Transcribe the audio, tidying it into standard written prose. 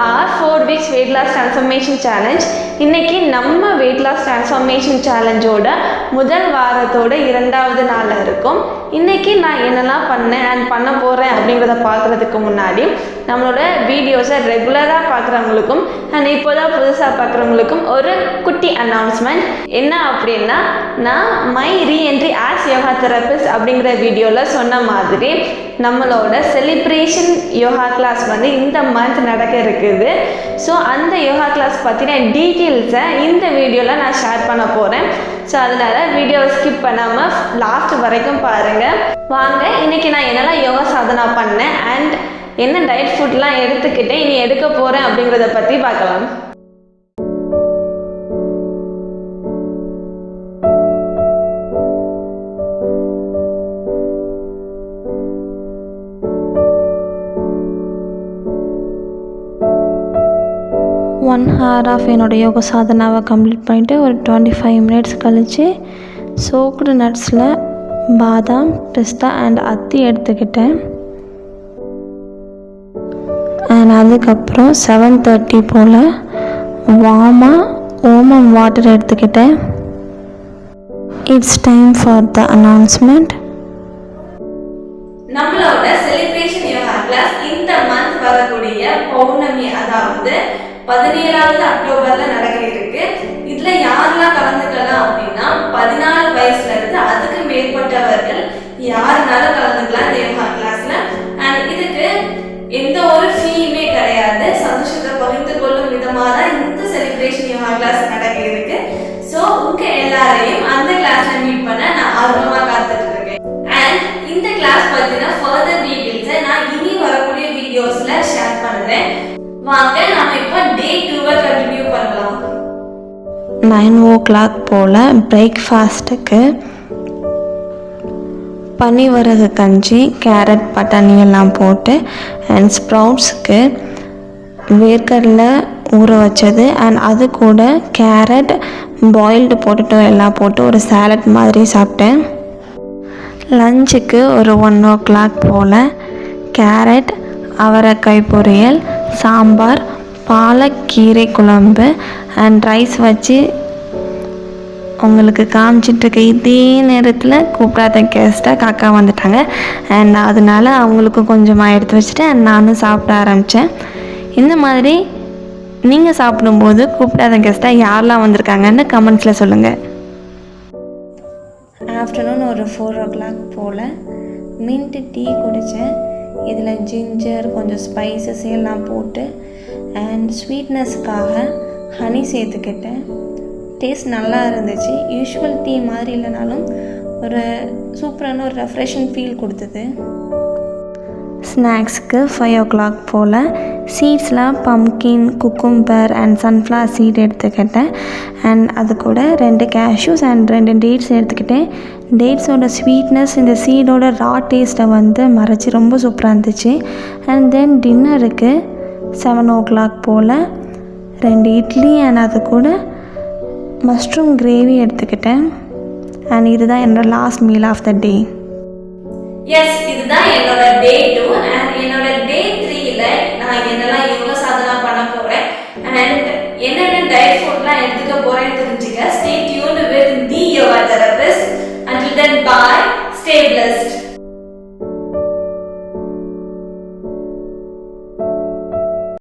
our 4 weeks weight loss transformation challenge. இன்னைக்கு நம்ம weight loss transformation challengeோட முதல் வாரத்தோட இரண்டாவது நாள் இருக்கும். இன்னைக்கு நான் என்னெல்லாம் பண்ணேன் and பண்ண போறேன் அப்படிங்கறத பார்க்கிறதுக்கு முன்னாடி நம்மளோட வீடியோஸை ரெகுலரா பார்க்கறவங்களுக்கும் and இப்போதான் புதுசா பார்க்கறவங்களுக்கும் ஒரு குட்டி announcement. என்ன அப்படின்னா நான் my re-entry as yoga therapist அப்படிங்கற வீடியோல சொன்ன மாதிரி நம்மளோட செலிப்ரேஷன் யோகா கிளாஸ் வந்து இந்த மந்த் நடக்க இருக்குது. ஸோ அந்த யோகா கிளாஸ் பற்றின டீட்டெயில்ஸை இந்த வீடியோவில் நான் ஷேர் பண்ண போகிறேன். ஸோ அதனால் வீடியோவை ஸ்கிப் பண்ணாமல் லாஸ்ட் வரைக்கும் பாருங்கள். வாங்க இன்றைக்கி நான் என்னெல்லாம் யோகா சாதனா பண்ணேன் அண்ட் என்ன டயட் ஃபுட்லாம் எடுத்துக்கிட்டேன் இனி எடுக்க போகிறேன் அப்படிங்கிறத பற்றி பார்க்கலாம். ஒன் ஹவர் ஆஃப் என்னோடய யோகா சாதனாவை கம்ப்ளீட் பண்ணிவிட்டு ஒரு 25 மினிட்ஸ் கழித்து சோக்டு நட்ஸில் பாதாம், பிஸ்தா அண்ட் அத்தி எடுத்துக்கிட்டேன். அண்ட் அதுக்கப்புறம் 7:30 போல் வார்மாக ஓமம் வாட்டர் எடுத்துக்கிட்டேன். It's time for the announcement. நம்மளோட செலிப்ரேஷன் யோகா கிளாஸ் இந்த மந்த் வரக்கூடிய பௌர்ணமி, அதாவது 17வது அக்டோபர்ல நடக்க இருக்கு. இதுல யாரெல்லாம் கலந்துக்கலாம் அப்படின்னா 14 வயசுல இருந்து அதுக்கு மேற்பட்டவர்கள் யாருனாலும் கலந்துக்கலாம் இந்த யோகா கிளாஸ்ல. அண்ட் இதுக்கு எந்த ஒரு ஃபீயுமே கிடையாது. சந்தோஷத்தை பகிர்ந்து கொள்ளும் விதமாக தான் இந்த செலிப்ரேஷன் யோகா கிளாஸ் நடக்க இருக்கு. ஸோ உங்க எல்லாரையும் அந்த கிளாஸ்ல மீட் பண்ண நான் ஆர்வமா காத்துட்டு இருக்கேன். அண்ட் இந்த கிளாஸ் பத்தின ஃபர்தர் டீடைல்ஸை நான் இனி வரக்கூடிய வீடியோஸ்ல ஷேர் பண்ணுறேன். வாங்க நாம இப்போ டே 2 கண்டினியூ பண்ணலாம். 9 o'clock போல் பிரேக்ஃபாஸ்ட்டுக்கு பனிவரகு கஞ்சி, கேரட், பட்டாணி எல்லாம் போட்டு அண்ட் ஸ்ப்ரவுட்ஸுக்கு வேர்க்கடலை ஊற வச்சது அண்ட் அது கூட கேரட், பாயில்டு பொட்டேட்டோ எல்லாம் போட்டு ஒரு சாலட் மாதிரி சாப்பிட்டேன். லஞ்சுக்கு ஒரு 1 o'clock போல் கேரட், அவரைக்காய் பொரியல், சாம்பார், பாலக்கீரை குழம்பு அண்ட் ரைஸ் வச்சு உங்களுக்கு காமிச்சிட்ருக்க இதே நேரத்தில் கூப்பிடாத கெஸ்ட்டாக காக்கா வந்துட்டாங்க. அண்ட் அதனால் அவங்களுக்கும் கொஞ்சமாக எடுத்து வச்சுட்டு அண்ட் நானும் சாப்பிட ஆரம்பித்தேன். இந்த மாதிரி நீங்கள் சாப்பிடும்போது கூப்பிடாத கெஸ்ட்டாக யாரெல்லாம் வந்திருக்காங்கன்னு கமெண்ட்ஸில் சொல்லுங்கள். ஆஃப்டர்நூன் ஒரு 4 o'clock போல் மின்ட் டீ குடித்தேன். இதில் ஜிஞ்சர், கொஞ்சம் ஸ்பைசஸ் எல்லாம் போட்டு அண்ட் ஸ்வீட்னஸ்க்காக ஹனி சேர்த்துக்கிட்டேன். டேஸ்ட் நல்லா இருந்துச்சு. யூஷுவல் டீ மாதிரி இல்லைனாலும் ஒரு சூப்பரான ஒரு ரெஃப்ரெஷிங் ஃபீல் கொடுத்தது. ஸ்நாக்ஸுக்கு 5 o'clock போல் சீட்ஸ்லாம் pumpkin, cucumber and sunflower seed எடுத்துக்கிட்டேன். அண்ட் அது கூட 2 கேஷ்யூஸ் அண்ட் 2 டேட்ஸ் எடுத்துக்கிட்டேன். டேட்ஸோட ஸ்வீட்னஸ் இந்த சீடோட ரா டேஸ்ட்டை வந்து மறைச்சி ரொம்ப சூப்பராக இருந்துச்சு. அண்ட் தென் டின்னருக்கு 7 o'clock போல் 2 இட்லி அண்ட் அது கூட மஷ்ரூம் கிரேவி எடுத்துக்கிட்டேன். அண்ட் இதுதான் என்னோட last meal of the day. Yes, இதுதான் என்னோட டே 2 அண்ட் என்னோட டே 3ல நான் என்னெல்லாம் யோகா சாதனா பண்ண போறேன் அண்ட் என்னென்ன டயட் ஃபுட்லாம் எடுத்துக்க போறேன்னு தெரிஞ்சுக்க stay tuned with the yoga therapist. Until then, bye. Stay blessed.